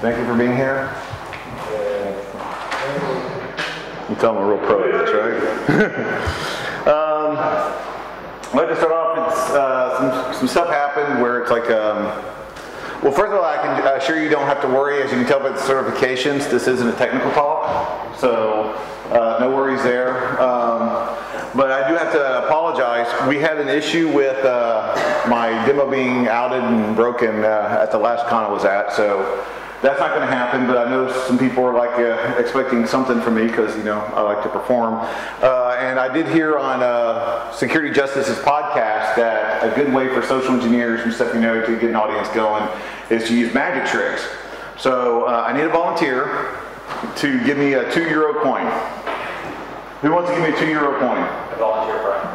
Thank you for being here. You tell them I'm a real pro at this, right? I'd like to start off with some stuff happened where it's like, well, first of all, I can assure you don't have to worry. As you can tell by the certifications, this isn't a technical talk, so no worries there. But I do have to apologize. We had an issue with my demo being outed and broken at the last con I was at, so that's not going to happen. But I know some people are like expecting something from me because, you know, I like to perform. And I did hear on Security Justice's podcast that a good way for social engineers and stuff, you know, to get an audience going is to use magic tricks. So I need a volunteer to give me a €2 coin. Who wants to give me a €2 coin? A volunteer, Brian.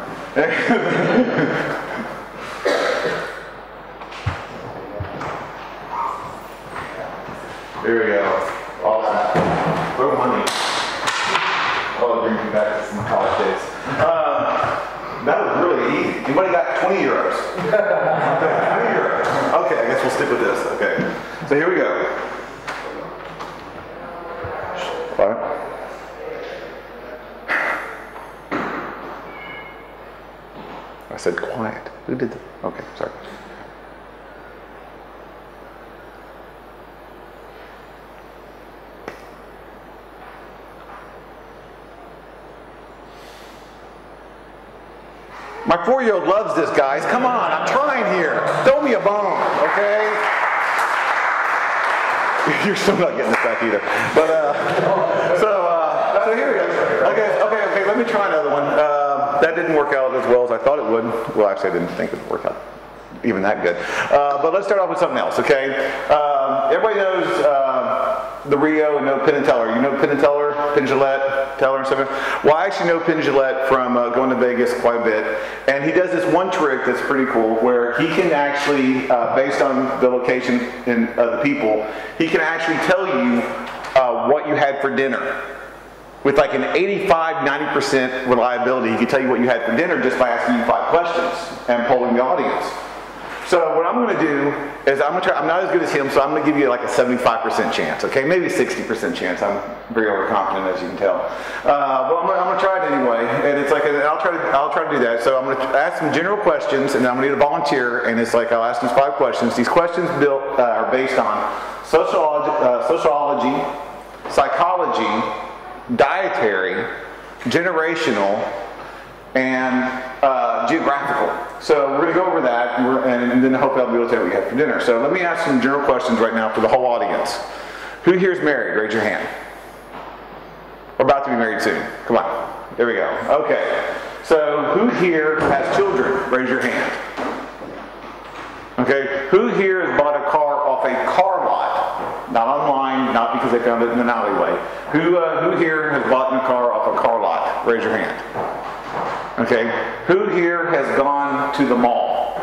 There we go. Awesome. Throw money. Oh, it brings me back to some college days. That was really easy. Anybody got €20? 20 euros. Okay, I guess we'll stick with this. Okay. So here we go. All right. I said quiet. Who did that? Okay, sorry. My 4-year-old loves this, guys. Come on, I'm trying here. Throw me a bone, okay? You're still not getting this back either. But so here we go. Okay. Let me try another one. That didn't work out as well as I thought it would. Well, actually, I didn't think it would work out even that good. But let's start off with something else, okay? Everybody knows the Rio and know Penn and Teller. You know Penn and Teller, Penn Jillette, Teller and stuff? Well, I actually know Penn Jillette from going to Vegas quite a bit. And he does this one trick that's pretty cool where he can actually, based on the location and the people, he can actually tell you what you had for dinner. With like an 85–90% reliability, he can tell you what you had for dinner just by asking you 5 questions and polling the audience. So what I'm going to do is I'm not as good as him, so I'm going to give you like a 75% chance, okay? Maybe 60% chance. I'm very overconfident, as you can tell. But I'm going to try it anyway, and it's like I'll try to do that. So I'm going to ask some general questions, and then I'm going to need a volunteer, and it's like I'll ask these 5 questions. These questions are based on sociology, psychology, dietary, generational, and geographical. So we're going to go over that, and then hopefully I'll be able to tell you what you had for dinner. So let me ask some general questions right now for the whole audience. Who here is married? Raise your hand. We're about to be married soon. Come on. There we go. Okay. So who here has children? Raise your hand. Okay. Who here has bought a car off a car lot? Not online, not because they found it in an alleyway. Who here has bought a car off a car lot? Raise your hand. Okay. Who here has gone to the mall?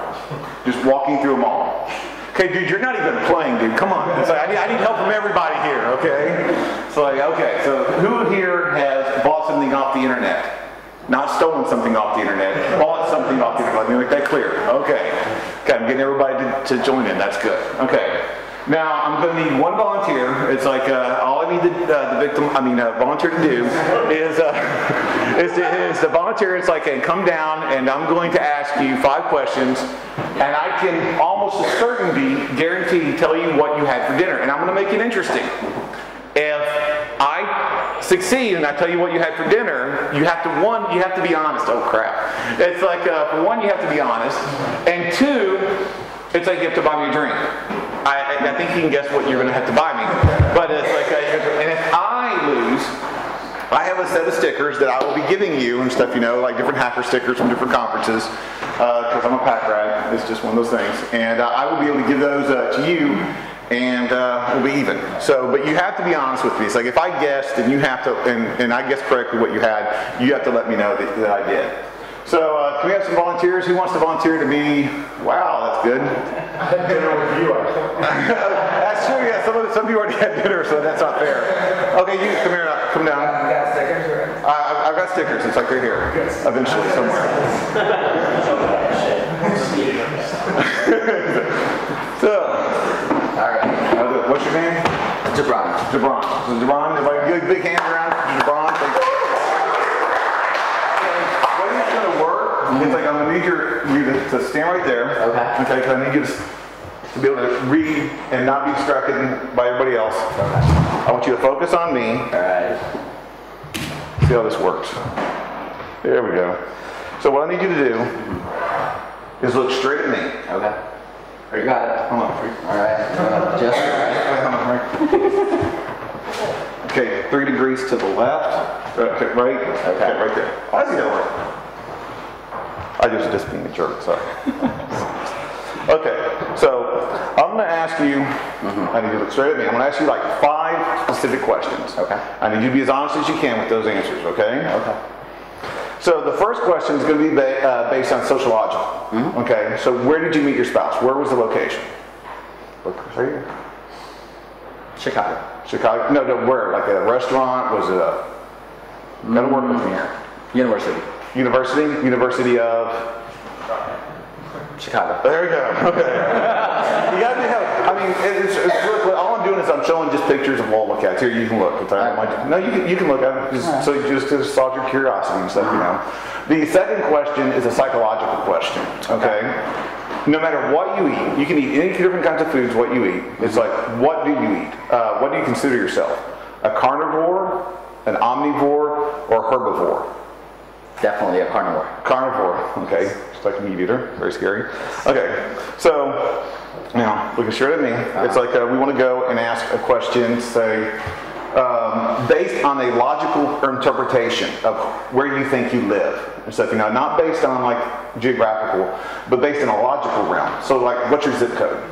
Just walking through a mall. Okay, dude, you're not even playing, dude. Come on. It's like, I need help from everybody here, okay? So like, okay, so who here has bought something off the internet? Not stolen something off the internet, bought something off the internet. Let me make that clear. Okay. Okay, I'm getting everybody to join in. That's good. Okay. Now, I'm going to need one volunteer. It's like all I need volunteer to do is the volunteer. It's like, come down, and I'm going to ask you 5 questions, and I can almost with certainty guarantee tell you what you had for dinner, and I'm going to make it interesting. If I succeed and I tell you what you had for dinner, you have to be honest. Oh crap! It's like for one, you have to be honest, and 2, it's like you have to buy me a drink. I think you can guess what you're going to have to buy me. But it's like, and if I lose, I have a set of stickers that I will be giving you and stuff, you know, like different hacker stickers from different conferences, because I'm a pack rat. It's just one of those things. And I will be able to give those to you, and we'll be even. So, but you have to be honest with me. It's like if I guessed and you have to, and I guessed correctly what you had, you have to let me know that I did. So can we have some volunteers? Who wants to volunteer to be? Wow, that's good. Dinner with you. That's true. Yeah, some people already had dinner, so that's not fair. Okay, you come here. Come down. You got stickers, right? I've got stickers. It's like right here. Eventually, somewhere. So, all right. What's your name? Jabron. So Jabron, everybody give a big hand around for Jabron. The way it's going to work, it's like I'm going to need you to stand right there. Okay. Okay, because I need you to be able to read and not be distracted by everybody else. Okay. I want you to focus on me. Alright. See how this works. There we go. So what I need you to do is look straight at me. Okay. You got it. Hold on. Alright. Just right. Okay, 3 degrees to the left. Okay, right? Okay, right there. How's it gonna work? I just being a jerk, sorry. Okay, so I'm gonna ask you, I need you to look straight at me. I'm gonna ask you like 5 specific questions. Okay. I need you to be as honest as you can with those answers, okay? Okay. So the first question is going to be based on sociological. Okay, so where did you meet your spouse? Where was the location? Look right here. Chicago. Chicago? No, where? Like a restaurant? Was it a... Gotta work with me here. University. University? University of... Chicago. There you go. Okay. You gotta be help. I mean, it's really, all I'm doing is I'm showing just pictures of what I'll look at. Here, you can look. No, you can look at it. So you just to solve your curiosity and stuff, you know. The second question is a psychological question. Okay. No matter what you eat, you can eat any different kinds of foods. What you eat, it's like, what do you eat? What do you consider yourself? A carnivore, an omnivore, or herbivore? Definitely a carnivore. Carnivore. Okay. Like a meat eater, very scary. Okay, so now looking straight at me, it's like we want to go and ask a question, say, based on a logical interpretation of where you think you live and stuff. You know, not based on like geographical, but based in a logical realm. So, like, what's your zip code?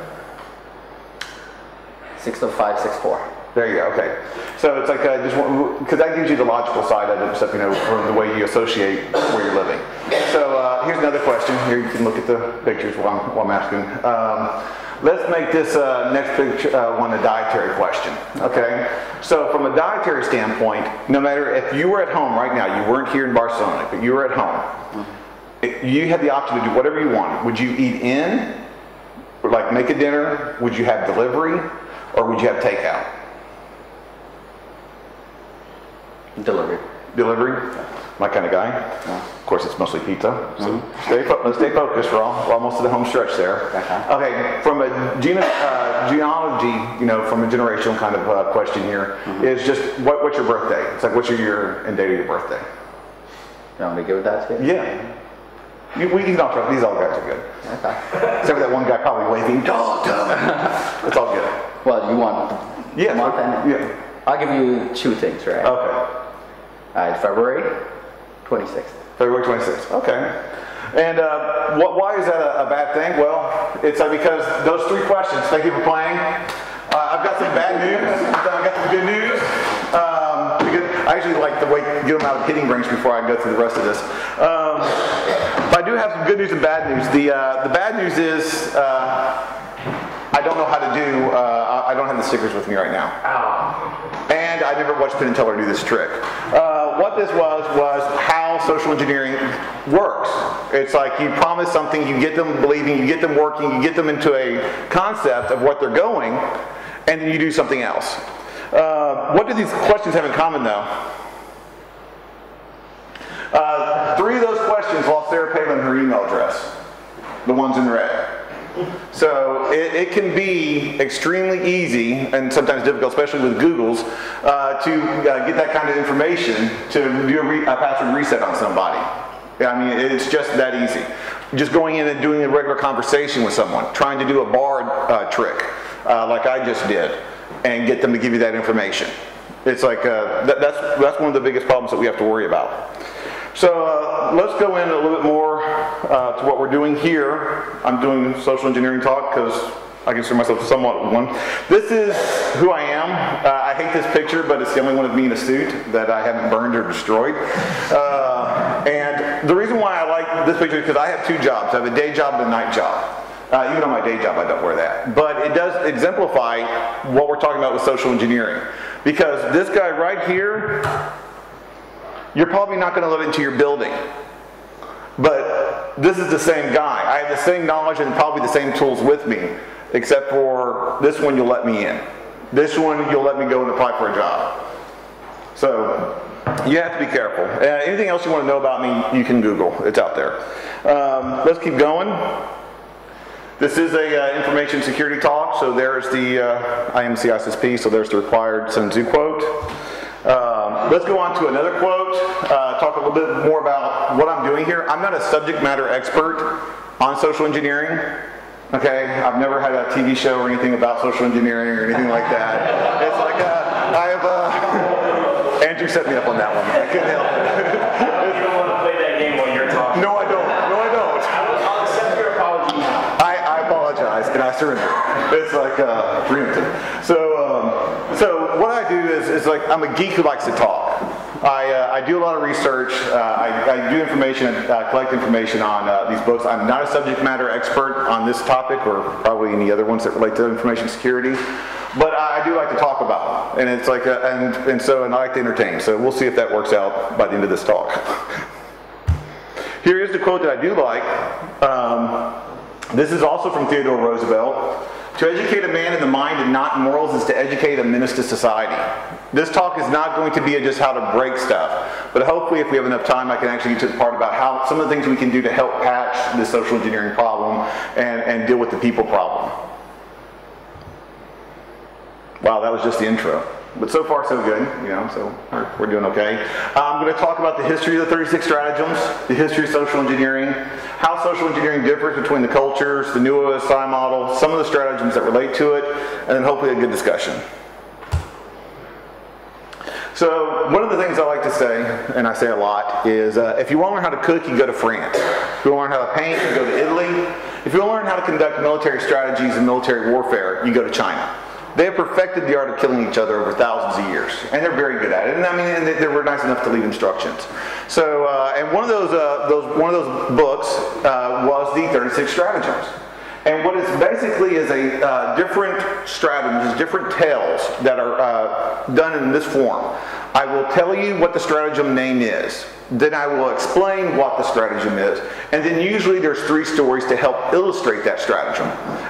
60564. There you go. Okay. So it's like just because that gives you the logical side of it, stuff, you know, from the way you associate where you're living. So here's another question. Here you can look at the pictures while I'm asking. Let's make this next picture one a dietary question. Okay. So from a dietary standpoint, no matter if you were at home right now, you weren't here in Barcelona, but you were at home. You had the option to do whatever you wanted. Would you eat in, or like make a dinner? Would you have delivery, or would you have takeout? Delivery. Delivery? My kind of guy. Of course, it's mostly pizza. So let's stay focused. We're almost to the home stretch there. Okay, from a genealogy, you know, from a generational kind of question here, is just what's your birthday? It's like, what's your year and date of your birthday? You want me to give it that to you? Yeah. We can talk about these all guys are good. Okay. Except for that one guy probably waving, dog. It's all good. Well, you want Yeah. month and Yeah. I'll give you 2 things, right? Okay. February 26th. February 26th. Okay. And why is that a bad thing? Well, it's because those 3 questions. Thank you for playing. I've got some bad news. I've got some good news. Because I actually like to get them out of hitting range before I go through the rest of this. But I do have some good news and bad news. The bad news is I don't know how to do. I don't have the stickers with me right now. And I never watched Penn and Teller do this trick. What this was how social engineering works. It's like you promise something, you get them believing, you get them working, you get them into a concept of what they're going, and then you do something else. What do these questions have in common, though? 3 of those questions lost Sarah Palin her email address. The ones in red. So it can be extremely easy and sometimes difficult, especially with Google's, to get that kind of information to do a password reset on somebody. I mean, it's just that easy. Just going in and doing a regular conversation with someone, trying to do a bar trick, like I just did, and get them to give you that information. It's like that's one of the biggest problems that we have to worry about. So let's go in a little bit more to what we're doing here. I'm doing social engineering talk because I consider myself somewhat one. This is who I am. I hate this picture, but it's the only one of me in a suit that I haven't burned or destroyed. And the reason why I like this picture is because I have 2 jobs. I have a day job and a night job. Even on my day job, I don't wear that. But it does exemplify what we're talking about with social engineering. Because this guy right here, you're probably not going to let it into your building. But this is the same guy. I have the same knowledge and probably the same tools with me, except for this one you'll let me in. This one, you'll let me go and apply for a job. So you have to be careful. Anything else you want to know about me, you can Google. It's out there. Let's keep going. This is a information security talk, so there's the IMCISSP, so there's the required Sun Tzu quote. Let's go on to another quote, talk a little bit more about what I'm doing here. I'm not a subject matter expert on social engineering. Okay, I've never had a TV show or anything about social engineering or anything like that. It's like Andrew set me up on that one. I couldn't help it. You don't want to play that game while you're talking. No, I don't. No, I don't. I'll accept your apology now. I apologize and I surrender. It's like preemptive. So what I do is like I'm a geek who likes to talk. I do a lot of research. I do information, collect information on these books. I'm not a subject matter expert on this topic or probably any other ones that relate to information security, but I do like to talk about them. And it's like, and I like to entertain. So we'll see if that works out by the end of this talk. Here is the quote that I do like. This is also from Theodore Roosevelt. To educate a man in the mind and not in morals is to educate a menace to society. This talk is not going to be just how to break stuff, but hopefully if we have enough time I can actually get to the part about how some of the things we can do to help patch the social engineering problem and deal with the people problem. Wow, that was just the intro. But so far so good, you know, so we're doing okay. I'm going to talk about the history of the 36 stratagems, the history of social engineering, how social engineering differs between the cultures, the new OSI model, some of the stratagems that relate to it, and then hopefully a good discussion. So one of the things I like to say, and I say a lot, is if you want to learn how to cook, you go to France. If you want to learn how to paint, you go to Italy. If you want to learn how to conduct military strategies and military warfare, you go to China. They have perfected the art of killing each other over thousands of years, and they're very good at it. And I mean, and they were nice enough to leave instructions. So, and one of those books was the 36 stratagems. And what it basically is a different stratagems, different tales that are done in this form. I will tell you what the stratagem name is. Then I will explain what the stratagem is. And then usually there's 3 stories to help illustrate that stratagem.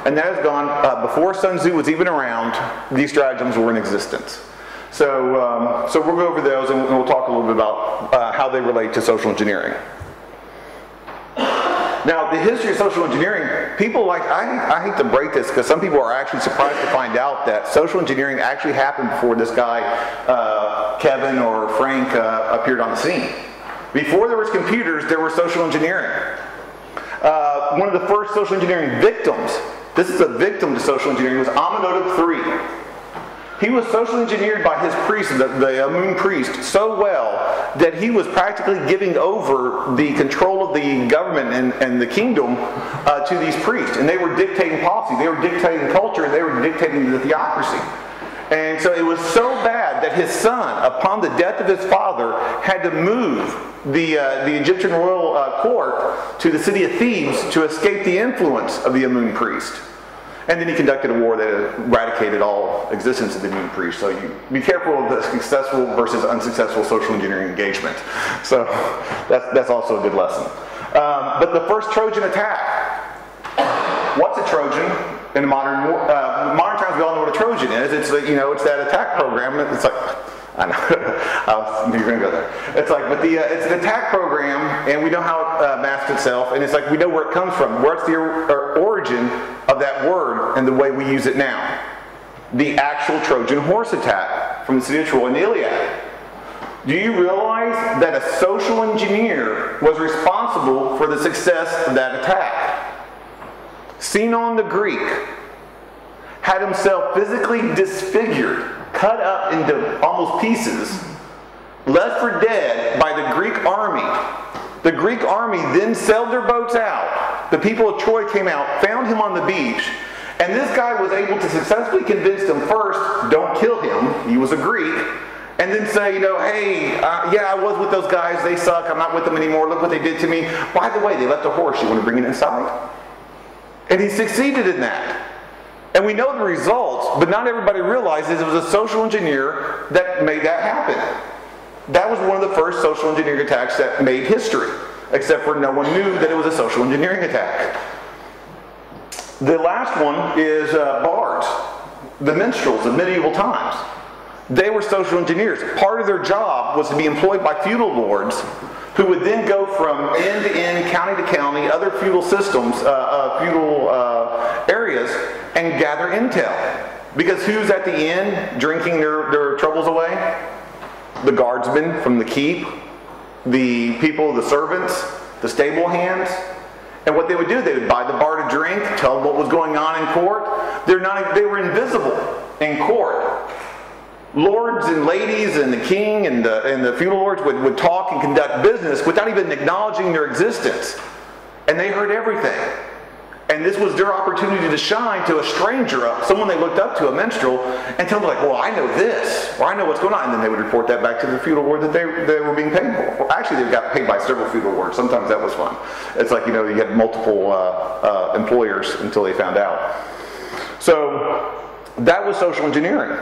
And that has gone, before Sun Tzu was even around, these stratagems were in existence. So, so we'll go over those and we'll talk a little bit about how they relate to social engineering. Now, the history of social engineering, people like, I hate to break this because some people are actually surprised to find out that social engineering actually happened before this guy, Kevin or Frank, appeared on the scene. Before there was computers, there was social engineering. One of the first social engineering victims, this is a victim to social engineering, was Amenhotep III. He was social engineered by his priest, the moon priest, so well that he was practically giving over the control of the government and the kingdom to these priests. And they were dictating policy, they were dictating culture, they were dictating the theocracy. And so it was so bad that his son, upon the death of his father, had to move the Egyptian royal court to the city of Thebes to escape the influence of the Amun priest. And then he conducted a war that eradicated all existence of the Amun priest. So you be careful of the successful versus unsuccessful social engineering engagement. So that's also a good lesson. But the first Trojan attack. What's a Trojan? In modern times, we all know what a Trojan is. It's it's that attack program. It's like, I know, you're going to go there. It's like, but it's an attack program, and we know how it masks itself, and it's like we know where it comes from. What's the origin of that word and the way we use it now? The actual Trojan horse attack from the city of Troy in the Iliad. Do you realize that a social engineer was responsible for the success of that attack? Sinon the Greek had himself physically disfigured, cut up into almost pieces, left for dead by the Greek army. The Greek army then sailed their boats out. The people of Troy came out, found him on the beach, and this guy was able to successfully convince them first, don't kill him, he was a Greek, and then say, hey, yeah, I was with those guys, they suck, I'm not with them anymore, look what they did to me. By the way, they left a horse, you want to bring it inside? And he succeeded in that. And we know the results, but not everybody realizes it was a social engineer that made that happen. That was one of the first social engineering attacks that made history, except for no one knew that it was a social engineering attack. The last one is bards. the minstrels of medieval times. They were social engineers. Part of their job was to be employed by feudal lords who would then go from end to end, county to county, other feudal systems, feudal areas, and gather intel. Because who's at the end drinking their troubles away? The guardsmen from the keep, the people, the servants, the stable hands. And what they would do, they would buy the bard a drink, tell them what was going on in court. They were invisible in court. Lords and ladies and the king and the feudal lords would talk and conduct business without even acknowledging their existence. And they heard everything. And this was their opportunity to shine to a stranger, someone they looked up to, a minstrel, and tell them like, well, I know this, or I know what's going on. And then they would report that back to the feudal lord that they were being paid for. Well, actually, they got paid by several feudal lords. Sometimes that was fun. It's like, you had multiple employers until they found out. So that was social engineering.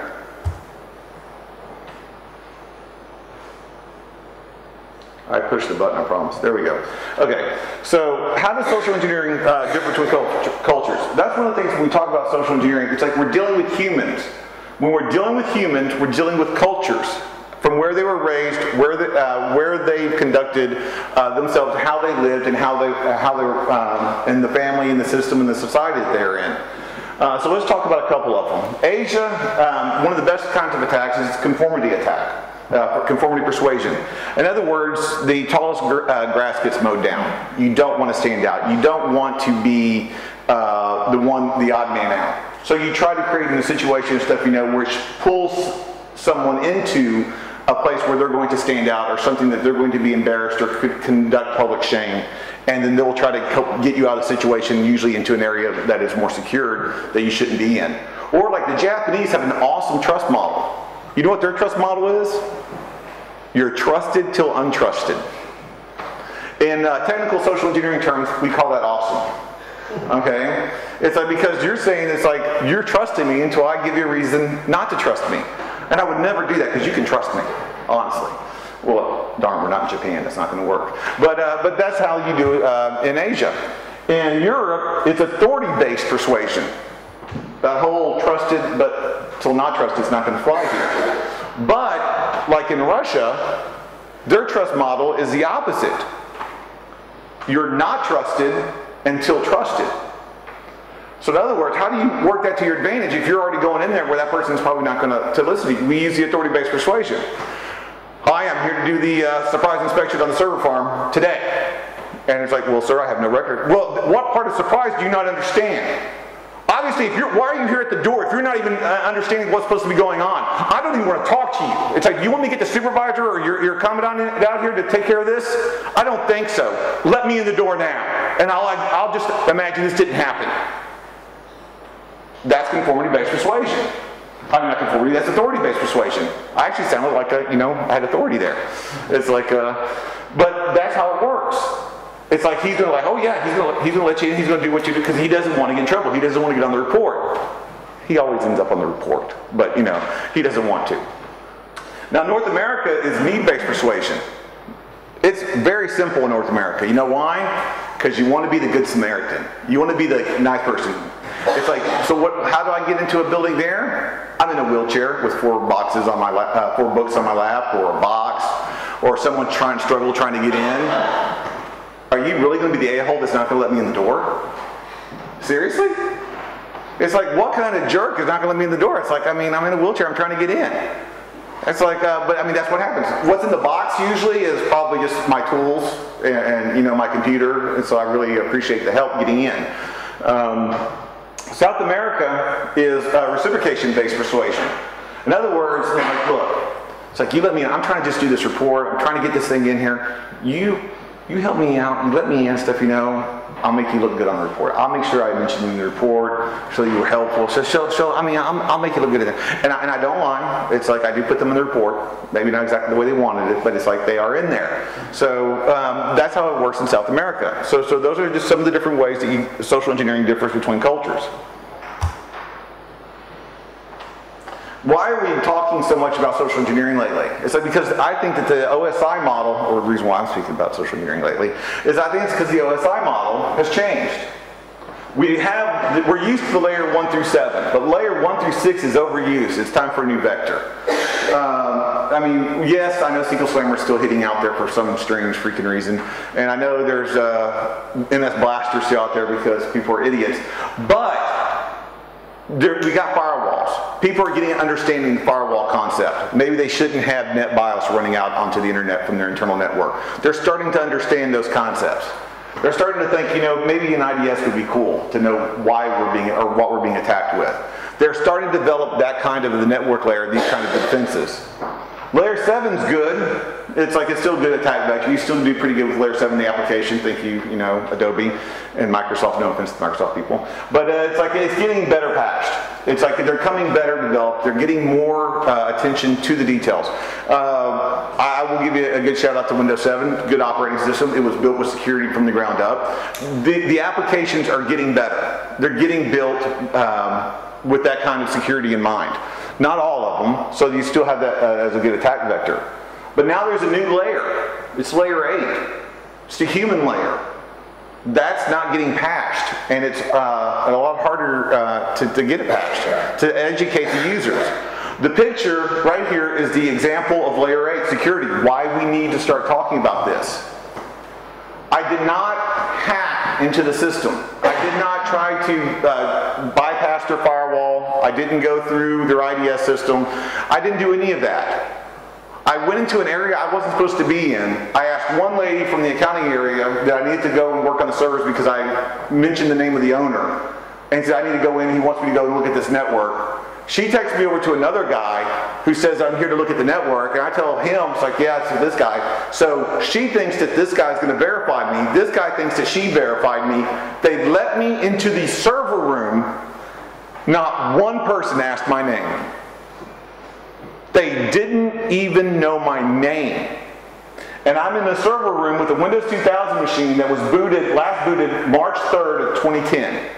I pushed the button, I promise. There we go. Okay, so how does social engineering differ between cultures? That's one of the things when we talk about social engineering. It's like we're dealing with humans. When we're dealing with humans, we're dealing with cultures. From where they were raised, where they conducted themselves, how they lived, and how they were in the family, and the system, and the society that they're in. So let's talk about a couple of them. Asia, one of the best kinds of attacks is conformity attack. Conformity persuasion. In other words, the tallest grass gets mowed down. You don't want to stand out. You don't want to be the odd man out. So you try to create a situation and stuff, which pulls someone into a place where they're going to stand out, or something that they're going to be embarrassed or could conduct public shame. And then they'll try to help get you out of the situation, usually into an area that is more secured that you shouldn't be in. Or like the Japanese have an awesome trust model. You know what their trust model is? You're trusted till untrusted. In technical social engineering terms, we call that awesome. Okay? It's like, because you're saying, it's like, you're trusting me until I give you a reason not to trust me. And I would never do that because you can trust me, honestly. Well, darn, we're not in Japan. That's not going to work. But that's how you do it in Asia. In Europe, it's authority-based persuasion. That whole trusted but till not trusted is not going to fly here. But, like in Russia, their trust model is the opposite. You're not trusted until trusted. So in other words, how do you work that to your advantage if you're already going in there where that person is probably not going to listen to you? We use the authority-based persuasion. Hi, I'm here to do the surprise inspection on the server farm today. And it's like, well, sir, I have no record. Well, what part of surprise do you not understand? Obviously, why are you here at the door if you're not even understanding what's supposed to be going on? I don't even want to talk to you. It's like, you want me to get the supervisor or your commandant out here to take care of this? I don't think so. Let me in the door now. And I'll just imagine this didn't happen. That's conformity-based persuasion. I mean, not conformity, that's authority-based persuasion. I actually sounded like I had authority there. It's like, but that's how it works. It's like he's going to oh yeah, he's going to let you in, he's going to do what you do, because he doesn't want to get in trouble. He doesn't want to get on the report. He always ends up on the report, but he doesn't want to. Now North America is need-based persuasion. It's very simple in North America. You know why? Because you want to be the good Samaritan. You want to be the nice person. It's like, so how do I get into a building there? I'm in a wheelchair with 4 boxes on my lap, 4 books on my lap, or a box, or someone trying to get in. Are you really going to be the a-hole that's not going to let me in the door? Seriously? It's like, what kind of jerk is not going to let me in the door? It's like, I'm in a wheelchair, I'm trying to get in. It's like, but that's what happens. What's in the box usually is probably just my tools and my computer, and so I really appreciate the help getting in. South America is reciprocation-based persuasion. In other words, they're like, look, it's like, you let me in, I'm trying to just do this report, I'm trying to get this thing in here, you help me out, you let me in stuff, I'll make you look good on the report. I'll make sure I mention you in the report, so you were helpful. I'll make you look good in there. And I don't lie. It's like I do put them in the report. Maybe not exactly the way they wanted it, but it's like they are in there. So that's how it works in South America. So those are just some of the different ways that social engineering differs between cultures. Why are we talking so much about social engineering lately? It's like, because I think that the OSI model, or the reason why I'm speaking about social engineering lately, is I think it's because the OSI model has changed. We're used to the layer 1 through 7, but layer 1 through 6 is overused. It's time for a new vector. I mean, yes, I know SQL Slammer is still hitting out there for some strange freaking reason, and I know there's MS Blasters still out there because people are idiots, but we got firewalls. People are getting understanding the firewall concept. Maybe they shouldn't have NetBIOS running out onto the internet from their internal network. They're starting to understand those concepts. They're starting to think, you know, maybe an IDS would be cool to know why we're being, or what we're being attacked with. They're starting to develop that kind of the network layer, these kind of defenses. Layer 7's good. It's like it's still a good attack vector. You still do pretty good with layer 7, the application. Thank you, you know, Adobe and Microsoft. No offense to Microsoft people, but it's like it's getting better patched. It's like they're coming better developed. They're getting more attention to the details. I will give you a good shout out to Windows 7. Good operating system. It was built with security from the ground up. The applications are getting better. They're getting built with that kind of security in mind. Not all of them, so you still have that as a good attack vector. But now there's a new layer. It's layer 8. It's the human layer. That's not getting patched, and it's a lot harder to get it patched, to educate the users. The picture right here is the example of layer 8 security, why we need to start talking about this. I did not hack into the system. I did not try to bypass their firewall. I didn't go through their IDS system. I didn't do any of that. I went into an area I wasn't supposed to be in. I asked one lady from the accounting area that I needed to go and work on the servers because I mentioned the name of the owner. And said, I need to go in, he wants me to go and look at this network. She takes me over to another guy who says, I'm here to look at the network. And I tell him, it's like, yeah, it's this guy. So she thinks that this guy's going to verify me. This guy thinks that she verified me. They let me into the server room. Not one person asked my name. They didn't even know my name. And I'm in the server room with a Windows 2000 machine that was booted, last booted March 3rd of 2010.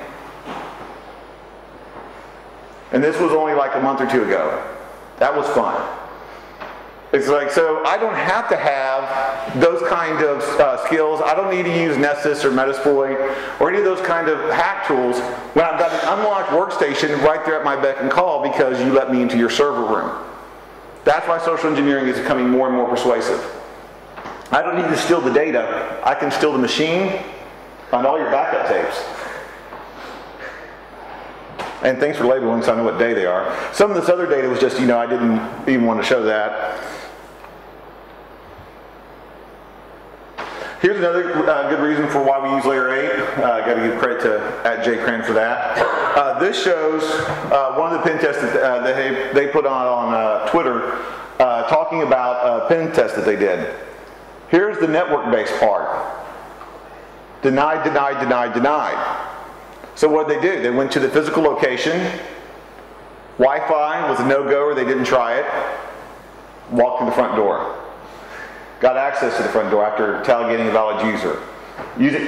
And this was only like a month or two ago. That was fun. It's like, so I don't have to have those kind of skills. I don't need to use Nessus or Metasploit or any of those kind of hack tools when I've got an unlocked workstation right there at my beck and call because you let me into your server room. That's why social engineering is becoming more and more persuasive. I don't need to steal the data. I can steal the machine, find all your backup tapes. And thanks for labeling so I know what day they are. Some of this other data was just, you know, I didn't even want to show that. Here's another good reason for why we use layer 8. I got to give credit to @jcran for that. This shows one of the pen tests that they put on Twitter talking about a pen test that they did. Here's the network-based part. Denied, denied, denied, denied. So what did they do? They went to the physical location. Wi-Fi was a no-go, they didn't try it. Walked through the front door. Got access to the front door after getting a valid user.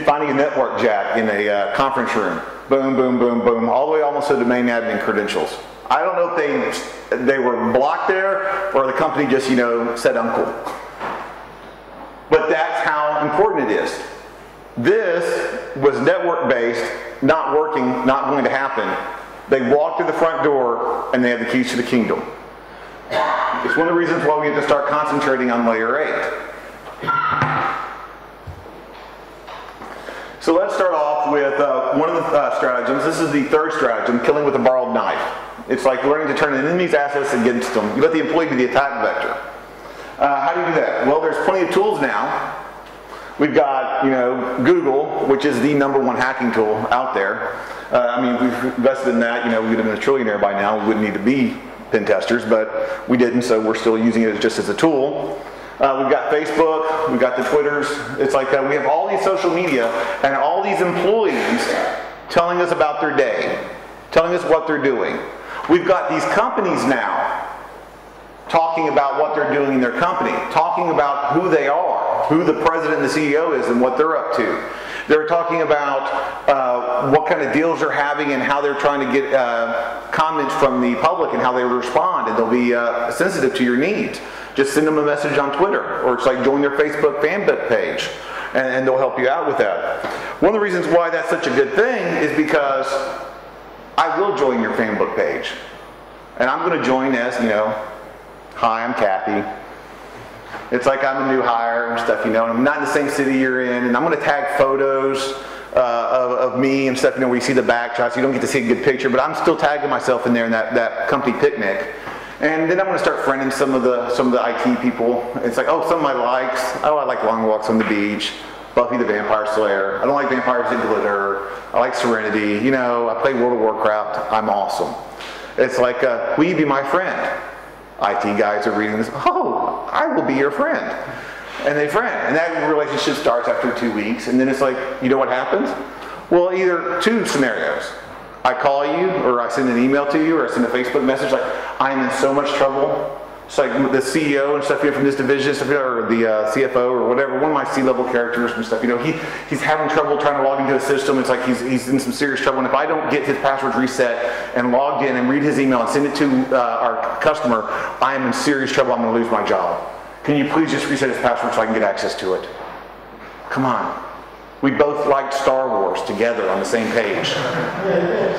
Finding a network jack in a conference room. Boom, boom, boom, boom, all the way almost to domain admin credentials. I don't know if they were blocked there or the company just, you know, said uncle. But that's how important it is. This was network-based, not working, not going to happen. They walked through the front door and they had the keys to the kingdom. It's one of the reasons why we have to start concentrating on layer 8. So let's start off with one of the stratagems. This is the third stratagem, killing with a borrowed knife. It's like learning to turn an enemy's assets against them. You let the employee be the attack vector. How do you do that? Well, there's plenty of tools now. We've got, you know, Google, which is the #1 hacking tool out there. I mean, we've invested in that. You know, we would have been a trillionaire by now. We wouldn't need to be pen testers, but we didn't, so we're still using it just as a tool. We've got Facebook, we've got the Twitters. It's like we have all these social media and all these employees telling us about their day, telling us what they're doing. We've got these companies now talking about what they're doing in their company, talking about who they are, who the president and the CEO is and what they're up to. They're talking about what kind of deals they're having and how they're trying to get comments from the public and how they respond, and they'll be sensitive to your needs. Just send them a message on Twitter, or it's like join their Facebook fan page, and they'll help you out with that. One of the reasons why that's such a good thing is because I will join your fan book page. And I'm going to join as, you know, hi, I'm Kathy. It's like I'm a new hire and stuff, you know, and I'm not in the same city you're in, and I'm going to tag photos of me and stuff, you know, where you see the back shots. You don't get to see a good picture, but I'm still tagging myself in there in that company picnic. And then I'm going to start friending some of the IT people. It's like, oh, some of my likes. Oh, I like long walks on the beach. Buffy the Vampire Slayer. I don't like vampires in glitter. I like Serenity. You know, I play World of Warcraft. I'm awesome. It's like, will you be my friend? IT guys are reading this. Oh, I will be your friend. And they friend. And that relationship starts after 2 weeks. And then it's like, you know what happens? Well, either two scenarios. I call you, or I send an email to you, or I send a Facebook message like, I'm in so much trouble. It's like the CEO and stuff here from this division, stuff here, or the CFO or whatever, one of my C-level characters and stuff, you know, he's having trouble trying to log into a system. It's like he's in some serious trouble, and if I don't get his passwords reset and logged in and read his email and send it to our customer, I am in serious trouble. I'm going to lose my job. Can you please just reset his password so I can get access to it? Come on. We both liked Star Wars together on the same page.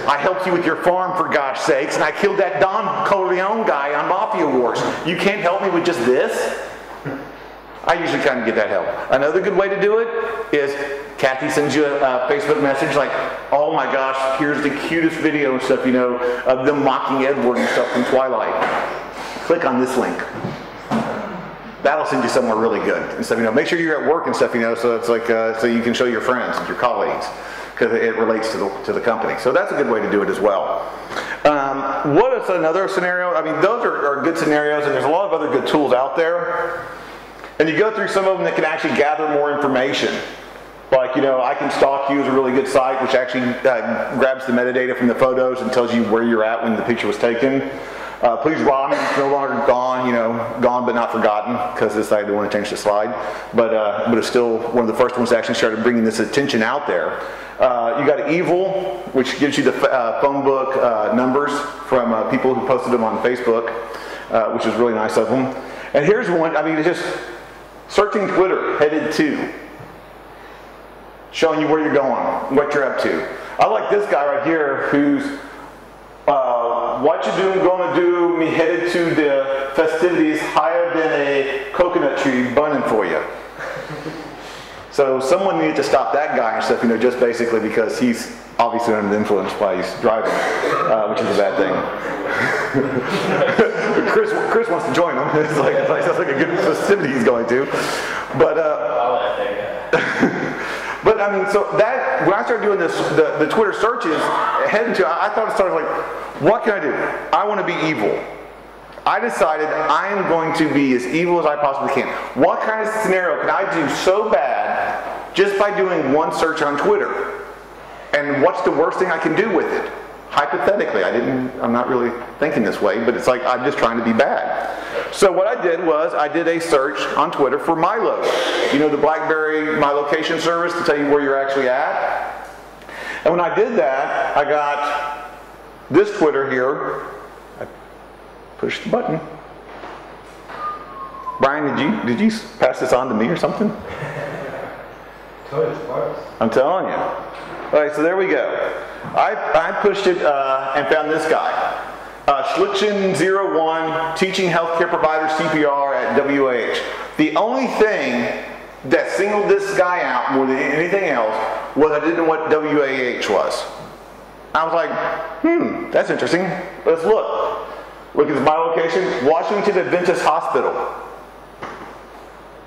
I helped you with your farm, for gosh sakes, and I killed that Don Corleone guy on Mafia Wars. You can't help me with just this? I usually kind of get that help. Another good way to do it is Kathy sends you a Facebook message like, oh my gosh, here's the cutest video and stuff, you know, of them mocking Edward and stuff from Twilight. Click on this link. That'll send you somewhere really good. And stuff, you know, make sure you're at work and stuff, you know, so it's like, so you can show your friends and your colleagues, because it relates to the company. So that's a good way to do it as well. What is another scenario? I mean, those are good scenarios, and there's a lot of other good tools out there. And you go through some of them that can actually gather more information. Like, you know, I Can Stalk You is a really good site, which actually grabs the metadata from the photos and tells you where you're at when the picture was taken. Please Rob Me is no longer gone, you know, gone but not forgotten, because this site didn't want to change the slide. But it's still one of the first ones that actually started bringing this attention out there. You got Evil, which gives you the phone book numbers from people who posted them on Facebook, which is really nice of them. And here's one, I mean, it's just searching Twitter, headed to, showing you where you're going, what you're up to. I like this guy right here who's what you gonna do, me headed to the festivities higher than a coconut tree burning for you. So someone needed to stop that guy and stuff, you know, just basically because he's obviously under the influence while he's driving, which is a bad thing. Chris wants to join him. It's like, sounds like a good festivity he's going to. But but I mean, so that, when I started doing this, the Twitter searches, heading to, I thought it started like, what can I do? I want to be evil. I decided I am going to be as evil as I possibly can. What kind of scenario can I do so bad just by doing one search on Twitter? And what's the worst thing I can do with it? Hypothetically, I'm not really thinking this way, but it's like I'm just trying to be bad. So what I did was I did a search on Twitter for my logo. You know, the BlackBerry My Location service to tell you where you're actually at. And when I did that, I got this Twitter here. I pushed the button. Brian, did you pass this on to me or something? I'm telling you. All right, so there we go. I pushed it and found this guy. Schlichten01, teaching healthcare providers CPR at WAH. The only thing that singled this guy out more than anything else was I didn't know what WAH was. I was like, that's interesting. Let's look. Look at my location, Washington Adventist Hospital.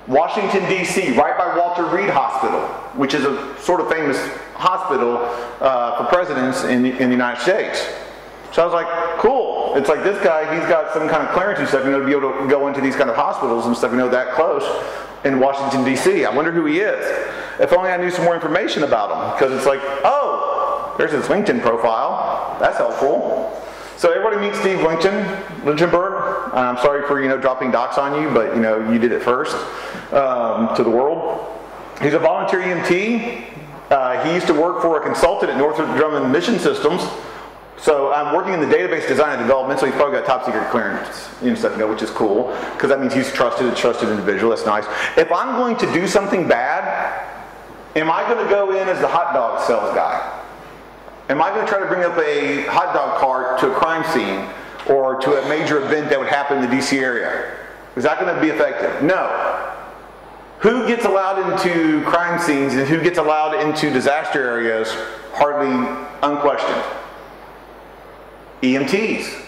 Washington, D.C., right by Walter Reed Hospital, which is a sort of famous hospital for presidents in the United States. So I was like, cool. It's like this guy, he's got some kind of clearance and stuff, you know, to be able to go into these kind of hospitals and stuff, you know, that close in Washington, D.C. I wonder who he is. If only I knew some more information about him, because it's like, oh, there's his LinkedIn profile. That's helpful. So everybody meet Steve Lichtenberg. I'm sorry for, you know, dropping docs on you, but, you know, you did it first to the world. He's a volunteer EMT. He used to work for a consultant at Northrop Grumman Mission Systems. So I'm working in the database design and development, so he's probably got top secret clearance and stuff, you know, which is cool, because that means he's a trusted individual. That's nice. If I'm going to do something bad Am I going to go in as the hot dog sales guy? Am I going to try to bring up a hot dog cart to a crime scene or to a major event that would happen in the DC area? Is that going to be effective? No. Who gets allowed into crime scenes and who gets allowed into disaster areas? Hardly unquestioned. EMTs.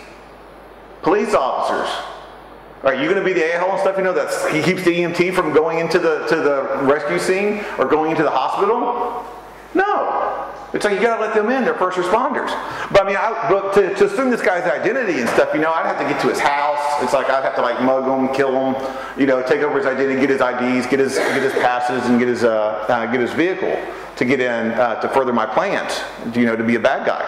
Police officers. Are you going to be the a-hole and stuff? You know that he keeps the EMT from going into the rescue scene or going into the hospital? No. It's like you got to let them in. They're first responders. But I mean, but to assume this guy's identity and stuff, you know, I'd have to get to his house. It's like I'd have to like mug him, kill him, you know, take over his identity, get his IDs, get his passes, and get his vehicle to get in to further my plans. You know, to be a bad guy.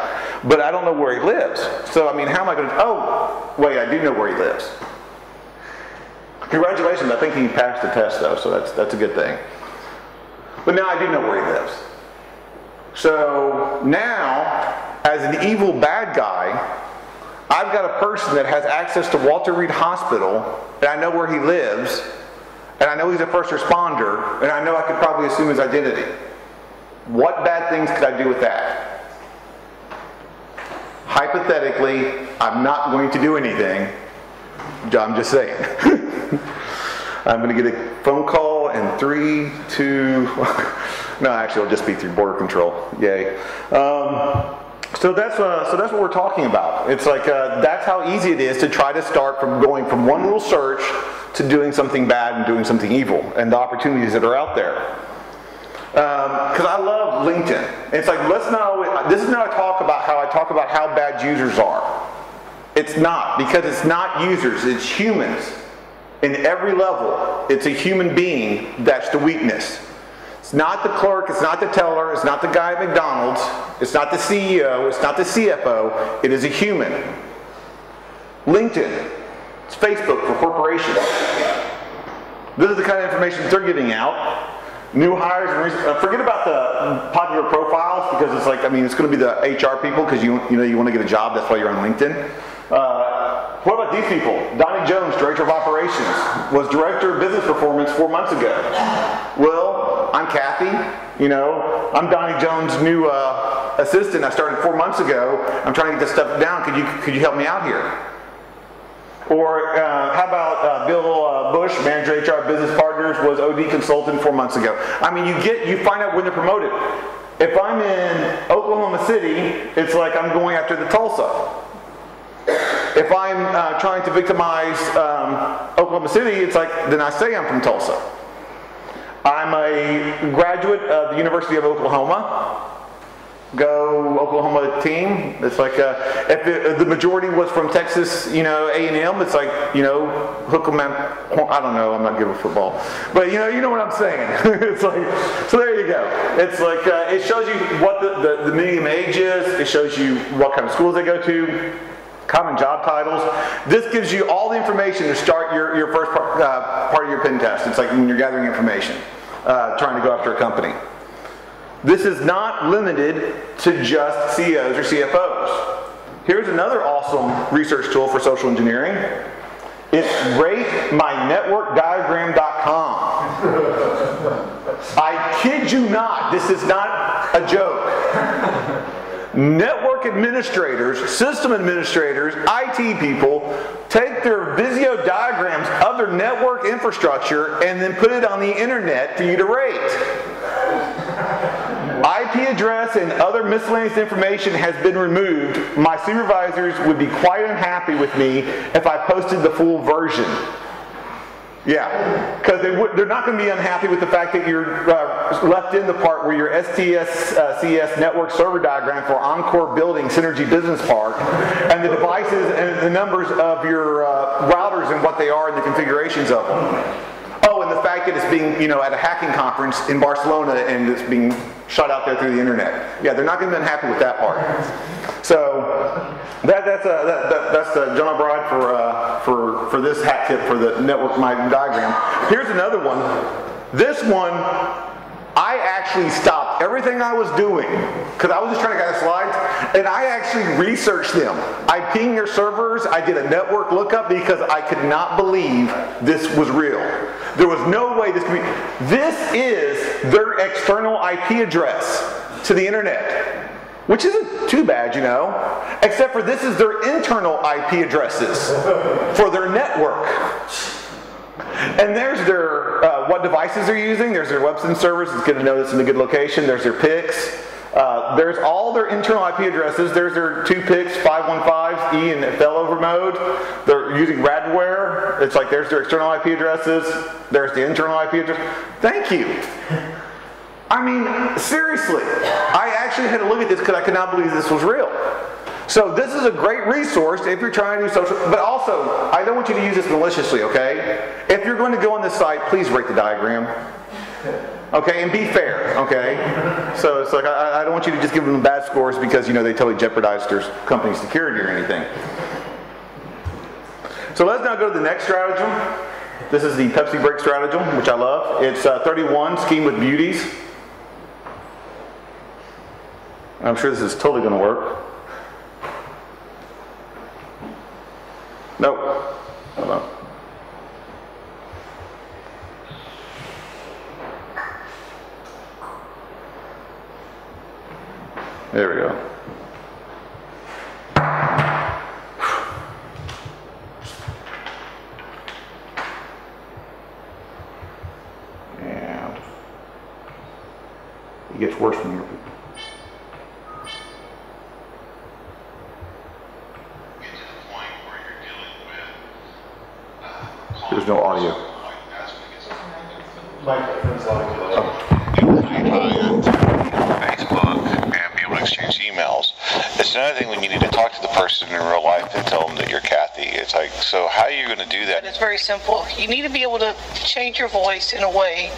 But I don't know where he lives. So I mean, how am I going to? Oh, wait, I do know where he lives. Congratulations! I think he passed the test though, so that's a good thing. But now I do know where he lives. So now, as an evil bad guy, I've got a person that has access to Walter Reed Hospital, and I know where he lives, and I know he's a first responder, and I know I could probably assume his identity. What bad things could I do with that? Hypothetically, I'm not going to do anything. I'm just saying. I'm going to get a phone call in 3, 2... No, actually, it'll just be through border control. Yay. So that's what we're talking about. It's like that's how easy it is to try to start from going from one little search to doing something bad and doing something evil, and the opportunities that are out there. Because I love LinkedIn. It's like this is not a talk about how bad users are. It's not, because it's not users. It's humans. In every level, it's a human being that's the weakness. It's not the clerk, it's not the teller, it's not the guy at McDonald's, it's not the CEO, it's not the CFO, it is a human. LinkedIn, it's Facebook for corporations. This is the kind of information they're giving out. New hires, forget about the popular profiles, because it's like, I mean, it's going to be the HR people, because you want to get a job, that's why you're on LinkedIn. What about these people? Donnie Jones, Director of Operations, was Director of Business Performance 4 months ago. Well, I'm Kathy, you know, I'm Donnie Jones' new assistant. I started 4 months ago. I'm trying to get this stuff down. Could you help me out here? Or how about Bill Bush, Manager of HR Business Partners, was OD Consultant 4 months ago. I mean, you find out when they're promoted. If I'm in Oklahoma City, it's like I'm going after the Tulsa. If I'm trying to victimize Oklahoma City, it's like, then I say I'm from Tulsa. I'm a graduate of the University of Oklahoma. Go Oklahoma team. It's like if the majority was from Texas, you know, A&M. It's like, you know, hook 'em out. I don't know. I'm not good with football, but you know what I'm saying. It's like, so there you go. It's like it shows you what the minimum age is. It shows you what kind of schools they go to. Common job titles. This gives you all the information to start your first part of your pen test. It's like when you're gathering information, trying to go after a company. This is not limited to just CEOs or CFOs. Here's another awesome research tool for social engineering. It's ratemynetworkdiagram.com. I kid you not, this is not a joke. Network administrators, system administrators, IT people take their Visio diagrams of their network infrastructure and then put it on the internet for you to rate. IP address and other miscellaneous information has been removed. My supervisors would be quite unhappy with me if I posted the full version. Yeah, because they're not going to be unhappy with the fact that you're left in the part where your STS-CS network server diagram for Encore Building Synergy Business Park and the devices and the numbers of your routers and what they are and the configurations of them. Oh, and the fact that it's being, you know, at a hacking conference in Barcelona and it's being shot out there through the internet. Yeah, they're not going to be unhappy with that part. So that's John O'Brien for this hack tip for the network my diagram. Here's another one. This one, I actually stopped everything I was doing because I was just trying to gather slides, and I actually researched them. I pinged their servers. I did a network lookup because I could not believe this was real. There was no way this could be. This is their external IP address to the internet, which isn't too bad, you know, except for this is their internal IP addresses for their network. And there's their, what devices they're using. There's their web servers. It's going to know this in a good location. There's their PICs. There's all their internal IP addresses. There's their 2 PICs, 515s, E and failover mode. They're using Radware. It's like there's their external IP addresses. There's the internal IP address. Thank you. I mean, seriously. I actually had to look at this because I could not believe this was real. So this is a great resource if you're trying to do social, but also, I don't want you to use this maliciously, okay? If you're going to go on this site, please rate the diagram. Okay, and be fair, okay? So it's like, I don't want you to just give them bad scores because, you know, they totally jeopardized their company's security or anything. So let's now go to the next stratagem. This is the Pepsi break stratagem, which I love. It's 31, scheme with beauties. I'm sure this is totally going to work. Nope. Hold on. There we go. And it gets worse from here. There's no audio. Facebook and be able to exchange emails. It's another thing when you need to talk to the person in real life and tell them that you're Kathy. It's like, so how are you going to do that? It's very simple. You need to be able to change your voice in a way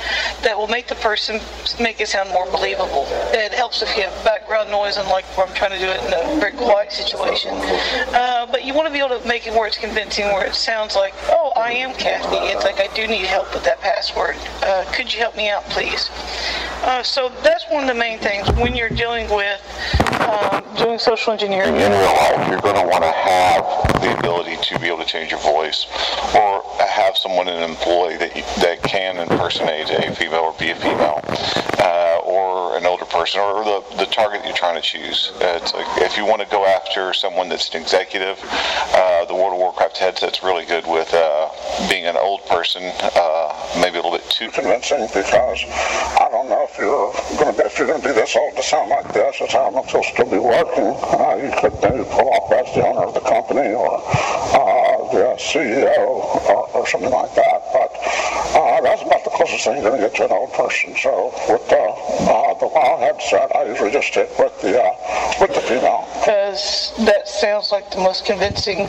that will make the person make it sound more believable. It helps if you have background noise, and like where I'm trying to do it in a very quiet situation. But you want to be able to make it where it's convincing, where it sounds like, oh, I am Kathy. It's like, I do need help with that password. Could you help me out, please? So that's one of the main things when you're dealing with doing social engineering. In real life, you're going to want to have the ability to be able to change your voice, or have someone, an employee that can impersonate a female or be a female, or an older person, or the target that you're trying to choose. It's like, if you want to go after someone that's an executive, the World of Warcraft headset's really good with being an old person, maybe a little bit too convincing, because I don't know if you're going to do this all to sound like this. It's how I'm supposed to be working. You could maybe pull off as the owner of the company, or the CEO, or something like that. But that's about the closest thing you're going to get to an old person. So with the WoW headset, I usually just stick with the female. Because that sounds like the most convincing,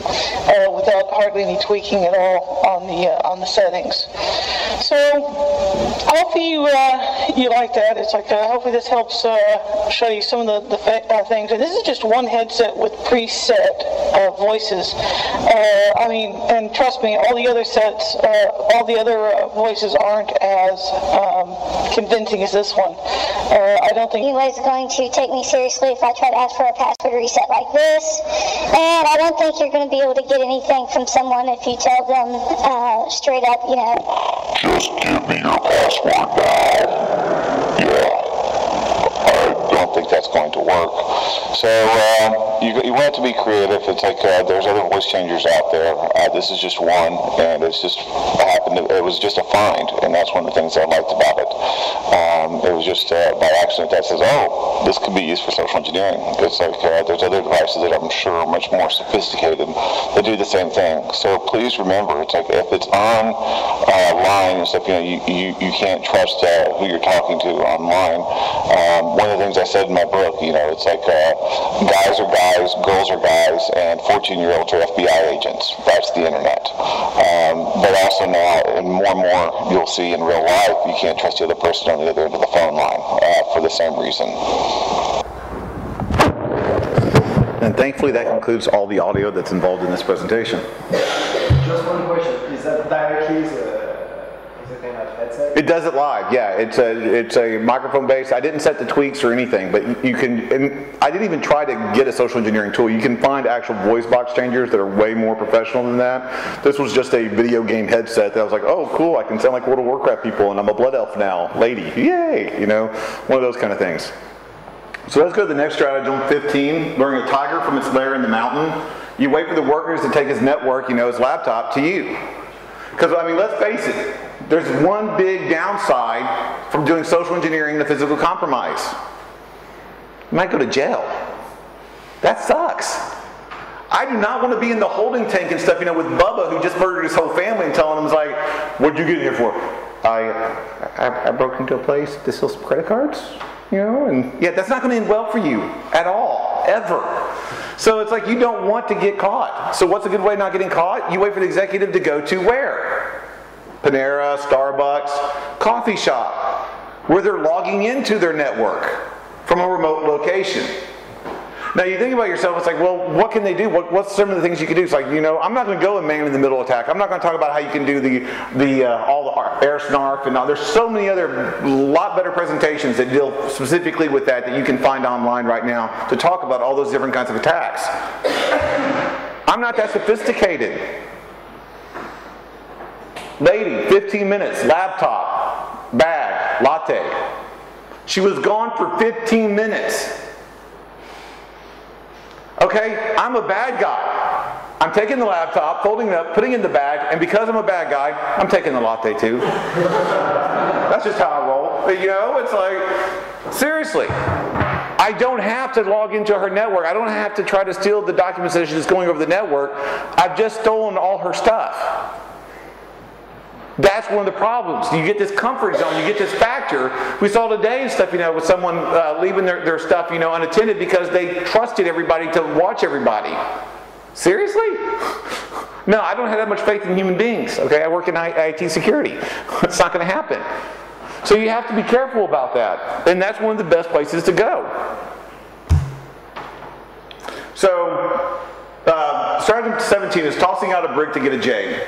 without hardly any tweaking at all on the settings. So hopefully you like that. It's like hopefully this helps show you some of the things. And this is just one headset with preset voices. I mean, and trust me, all the other sets, all the other voices aren't as convincing as this one. I don't think anyone's going to take me seriously if I try to ask for a password reset like this. And I don't think you're going to be able to get anything from someone if you tell them straight up, you know, just give me your password now. Yeah. I don't think that's going to work. So you want to be creative. It's like there's other voice changers out there. This is just one, and it's just it was just a find, and that's one of the things I liked about it. It was just by accident that says, oh, this could be used for social engineering. It's like there's other devices that I'm sure are much more sophisticated that do the same thing. So please remember, it's like if it's on line and stuff, you know, you can't trust who you're talking to online. One of the things I said in my book, you know, it's like guys are guys, girls are guys, and 14-year-olds are FBI agents. That's the internet. But also now, and more you'll see in real life, you can't trust the other person on the other end of the phone line for the same reason. And thankfully that concludes all the audio that's involved in this presentation. Just one question. Is that directly is a thing that headset? It does it live, yeah. It's a microphone based. I didn't set the tweaks or anything, but you can, and I didn't even try to get a social engineering tool. You can find actual voice box changers that are way more professional than that. This was just a video game headset that I was like, oh cool, I can sound like World of Warcraft people and I'm a blood elf now, lady, yay, you know, one of those kind of things. So let's go to the next stratagem, 15, luring a tiger from its lair in the mountain. You wait for the workers to take his network, his laptop, to you. Because, I mean, let's face it, there's one big downside from doing social engineering to physical compromise. You might go to jail. That sucks. I do not want to be in the holding tank and stuff, with Bubba, who just murdered his whole family, and telling him, like, what'd you get in here for? I broke into a place to steal some credit cards. And yeah, that's not going to end well for you at all, ever. So it's like you don't want to get caught. So what's a good way of not getting caught? You wait for the executive to go to where? Panera, Starbucks, coffee shop, where they're logging into their network from a remote location. Now you think about yourself, it's like, well, what can they do? What's some of the things you can do? It's like, I'm not going to go and man in the middle attack. I'm not going to talk about how you can do all the air snarf and all. There's so many other, lot better presentations that deal specifically with that you can find online right now to talk about all those different kinds of attacks. I'm not that sophisticated. Lady, 15 minutes, laptop, bag, latte. She was gone for 15 minutes. Okay, I'm a bad guy. I'm taking the laptop, folding it up, putting it in the bag, and because I'm a bad guy, I'm taking the latte too. That's just how I roll. It's like, seriously. I don't have to log into her network. I don't have to try to steal the documents that she's going over the network. I've just stolen all her stuff. That's one of the problems. You get this comfort zone, you get this factor. We saw today and stuff, with someone leaving their stuff, unattended because they trusted everybody to watch everybody. Seriously? No, I don't have that much faith in human beings. Okay, I work in IT security. It's not going to happen. So you have to be careful about that. And that's one of the best places to go. So, stratagem 17 is tossing out a brick to get a J.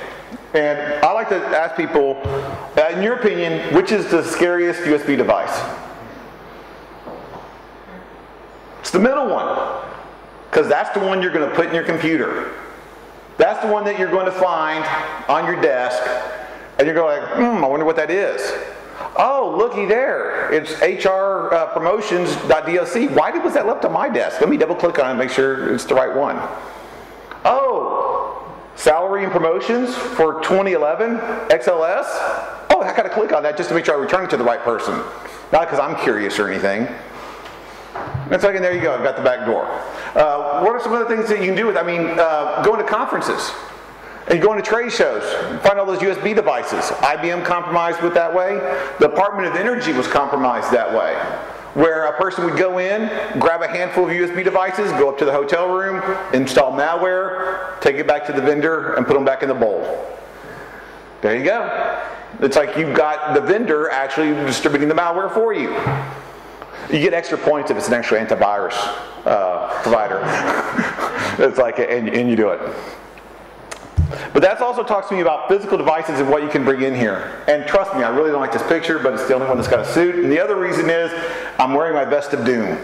And I like to ask people, in your opinion, which is the scariest USB device? It's the middle one. Because that's the one you're going to put in your computer. That's the one that you're going to find on your desk. And you're going like, I wonder what that is. Oh, looky there. It's hrpromotions.doc. Why was that left on my desk? Let me double click on it and make sure it's the right one. Oh, salary and promotions for 2011, XLS. Oh, I got to click on that just to make sure I return it to the right person. Not because I'm curious or anything. And so, there you go, I've got the back door. What are some other things that you can do with, going to conferences and going to trade shows, find all those USB devices. IBM compromised with that way. The Department of Energy was compromised that way, where a person would go in, grab a handful of USB devices, go up to the hotel room, install malware, take it back to the vendor, and put them back in the bowl. There you go. It's like you've got the vendor actually distributing the malware for you. You get extra points if it's an actual antivirus provider. It's like, and you do it. But that also talks to me about physical devices and what you can bring in here. And trust me, I really don't like this picture, but it's the only one that's got a suit. And the other reason is I'm wearing my vest of doom.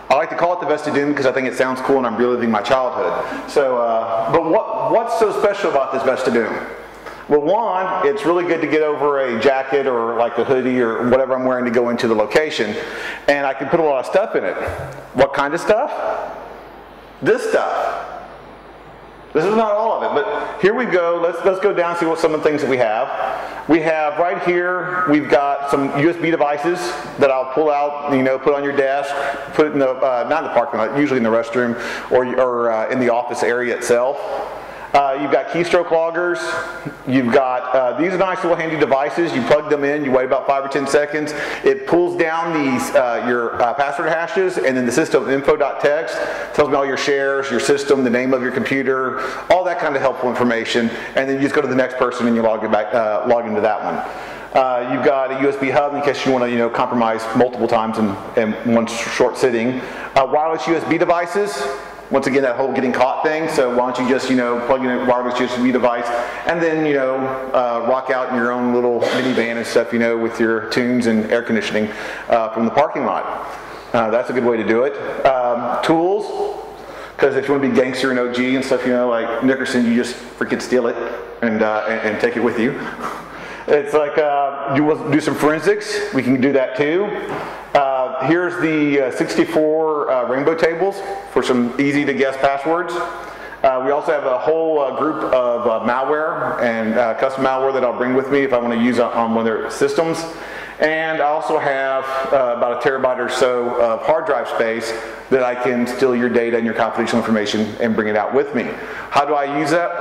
I like to call it the vest of doom because I think it sounds cool and I'm reliving my childhood. So, but what's so special about this vest of doom? Well, one, it's really good to get over a jacket or like a hoodie or whatever I'm wearing to go into the location. And I can put a lot of stuff in it. What kind of stuff? This stuff. This is not all of it, but here we go. Let's go down and see what some of the things that we have. We have right here, we've got some USB devices that I'll pull out, put on your desk, put it in the, not in the parking lot, usually in the restroom or in the office area itself. You've got keystroke loggers. You've got, these are nice little handy devices. You plug them in, you wait about 5 or 10 seconds. It pulls down these, your password hashes, and then the system info.txt tells me all your shares, your system, the name of your computer, all that kind of helpful information. And then you just go to the next person and you log into that one. You've got a USB hub in case you want to, compromise multiple times in one short sitting. Wireless USB devices. once again, that whole getting caught thing. So why don't you just, plug in a wireless USB device and then, rock out in your own little minivan and stuff, with your tunes and air conditioning from the parking lot. That's a good way to do it. Tools, because if you want to be gangster and OG and stuff, like Nickerson, you just freaking steal it and take it with you. It's like, you will do some forensics. We can do that too. Here's the 64 rainbow tables for some easy to guess passwords. We also have a whole group of malware and custom malware that I'll bring with me if I want to use on one of their systems. And I also have about a terabyte or so of hard drive space that I can steal your data and your confidential information and bring it out with me. How do I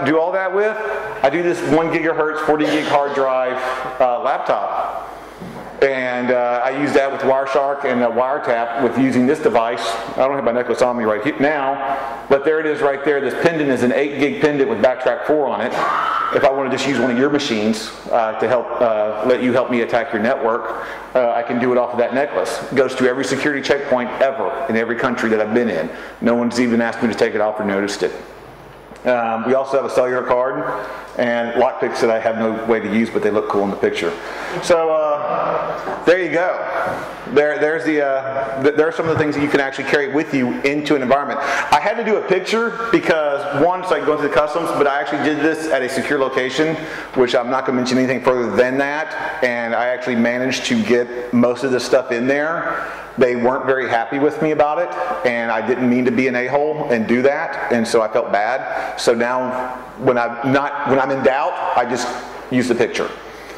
do all that with? I do this 1 gigahertz, 40 gig hard drive laptop. And I use that with Wireshark and Wiretap with using this device. I don't have my necklace on me right now, but there it is right there. This pendant is an 8 gig pendant with Backtrack 4 on it. If I want to just use one of your machines to help let you help me attack your network, I can do it off of that necklace. It goes to every security checkpoint ever in every country that I've been in. No one's even asked me to take it off or noticed it. We also have a cellular card and lockpicks that I have no way to use, but they look cool in the picture. So there you go. There are some of the things that you can actually carry with you into an environment. I had to do a picture because one, so I can go into the customs, but I actually did this at a secure location, which I'm not going to mention anything further than that. And I actually managed to get most of the stuff in there. They weren't very happy with me about it, and I didn't mean to be an a-hole and do that, and so I felt bad. So now, when I'm in doubt, I just use the picture.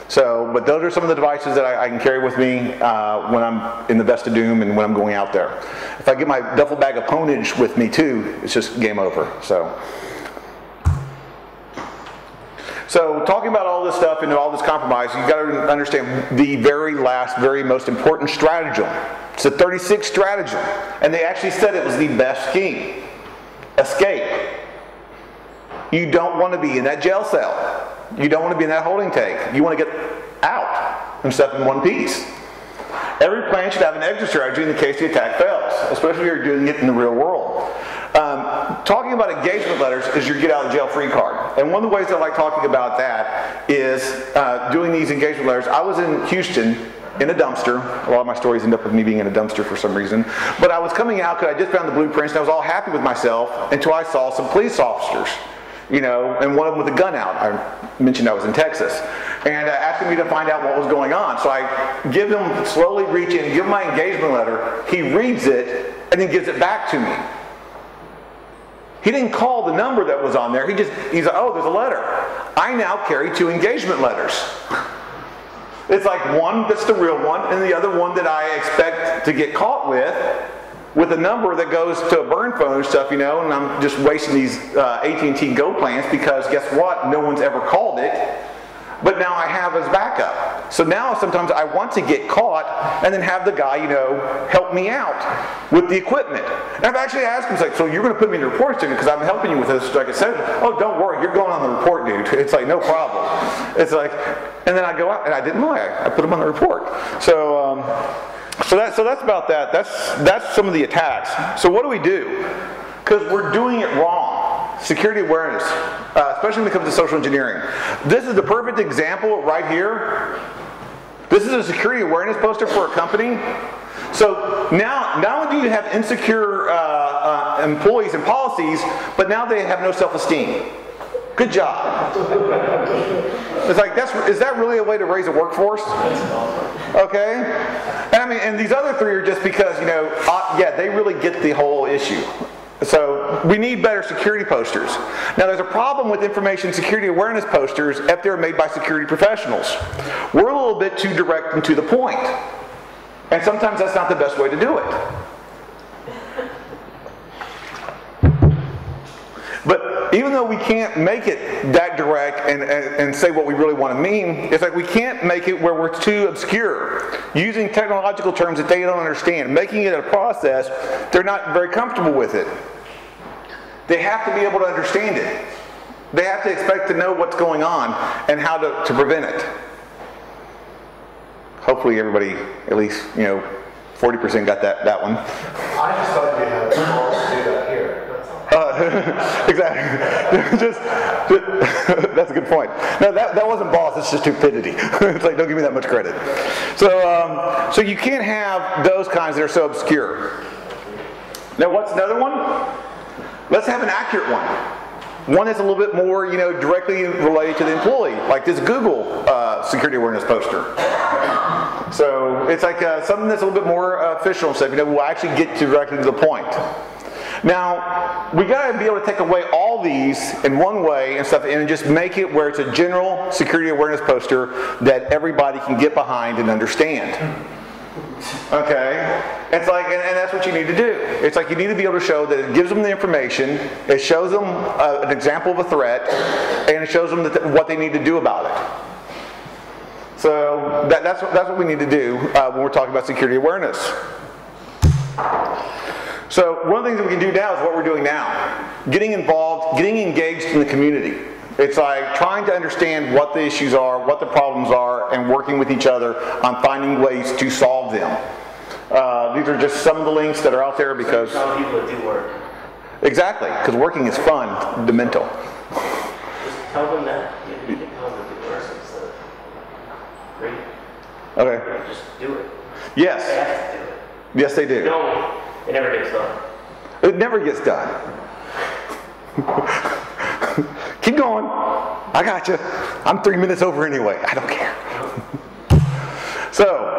So, but those are some of the devices that I can carry with me when I'm in the Vesta Doom and when I'm going out there. If I get my duffel bag of ponage with me too, it's just game over. So talking about all this stuff and all this compromise, you've got to understand the very last, very most important stratagem. It's the 36th stratagem. And they actually said it was the best scheme. Escape. You don't want to be in that jail cell. You don't want to be in that holding tank. You want to get out and stuff in one piece. Every plan should have an exit strategy in the case the attack fails, especially if you're doing it in the real world. Talking about engagement letters is your get out of jail free card. And one of the ways I like talking about that is doing these engagement letters. I was in Houston in a dumpster. A lot of my stories end up with me being in a dumpster for some reason. But I was coming out because I just found the blueprints and I was all happy with myself until I saw some police officers. And one of them with a gun out. I mentioned I was in Texas. And asking me to find out what was going on. So I give him, slowly reach in, give him my engagement letter. He reads it and then gives it back to me. He didn't call the number that was on there. He's like, oh, there's a letter. I now carry 2 engagement letters. It's like one that's the real one and the other one that I expect to get caught with a number that goes to a burn phone and stuff, and I'm just wasting these AT&T Go plans because guess what? No one's ever called it. But now I have as backup. So now sometimes I want to get caught and then have the guy, help me out with the equipment. And I've actually asked him, so you're going to put me in the report ticket because I'm helping you with this. Like I said, oh, don't worry, you're going on the report, dude. It's like, no problem. It's like, and then I go out, and I didn't lie. I put him on the report. So that's about that. That's some of the attacks. So what do we do? Because we're doing it wrong. Security awareness, especially when it comes to social engineering. This is the perfect example right here. This is a security awareness poster for a company. So now not only do you have insecure employees and policies, but now they have no self-esteem. Good job. It's like, is that really a way to raise a workforce? Okay? And these other 3 are just because, yeah, they really get the whole issue. So we need better security posters. Now there's a problem with information security awareness posters if they're made by security professionals. We're a little bit too direct and to the point. And sometimes that's not the best way to do it. But even though we can't make it that direct and say what we really want to mean, it's like we can't make it where we're too obscure. Using technological terms that they don't understand. Making it a process, they're not very comfortable with it. They have to be able to understand it. They have to expect to know what's going on and how to prevent it. Hopefully everybody, at least, 40% got that one. I just thought you had to do that here. Exactly. That's a good point. No, that wasn't boss. It's just stupidity. It's like, don't give me that much credit. So you can't have those kinds that are so obscure. Now, what's another one? Let's have an accurate one. One that's a little bit more, directly related to the employee, like this Google security awareness poster. So it's like something that's a little bit more official and stuff. We'll actually get directly to the point. Now, we got to be able to take away all these in one way and stuff, and just make it where it's a general security awareness poster that everybody can get behind and understand. Okay? It's like, and that's what you need to do. It's like you need to be able to show that it gives them the information, it shows them an example of a threat, and it shows them what they need to do about it. So that's what we need to do when we're talking about security awareness. So one of the things that we can do now is what we're doing now. Getting involved, getting engaged in the community. It's like trying to understand what the issues are, what the problems are, and working with each other on finding ways to solve them. These are just some of the links that are out there because... Tell people to do work. Exactly, because working is fun, the mental. Just tell them that. You can tell them to do work instead of great. Okay. Just do it. Yes. They have to do it. Yes, they do. No, it never gets done. It never gets done. Keep going. I got you. I'm 3 minutes over anyway. I don't care. So,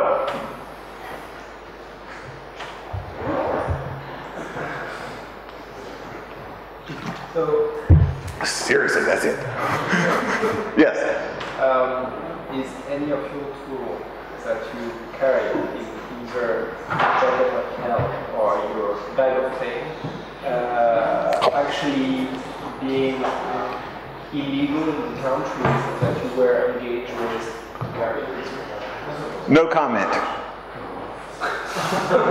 seriously, that's it. Yes. Is any of your tools that you carry in either bag of account or your bag of thing actually being illegal in the countries that you were engaged with carriers? No comment.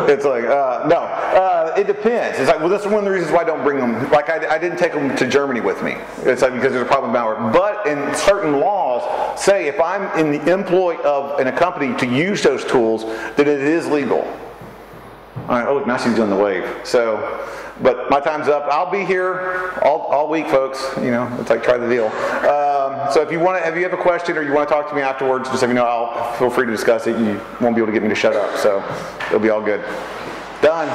It's like, no. It depends. It's like, well, that's one of the reasons why I don't bring them. Like, I didn't take them to Germany with me. It's like because there's a problem with malware. But in certain laws, say if I'm in the employ of in a company to use those tools, then it is legal. All right. Oh, now she's doing the wave. So, but my time's up. I'll be here all week, folks. It's like try the deal. So if you have a question or you want to talk to me afterwards, just let me know. I'll feel free to discuss it. You won't be able to get me to shut up. So it'll be all good. Done.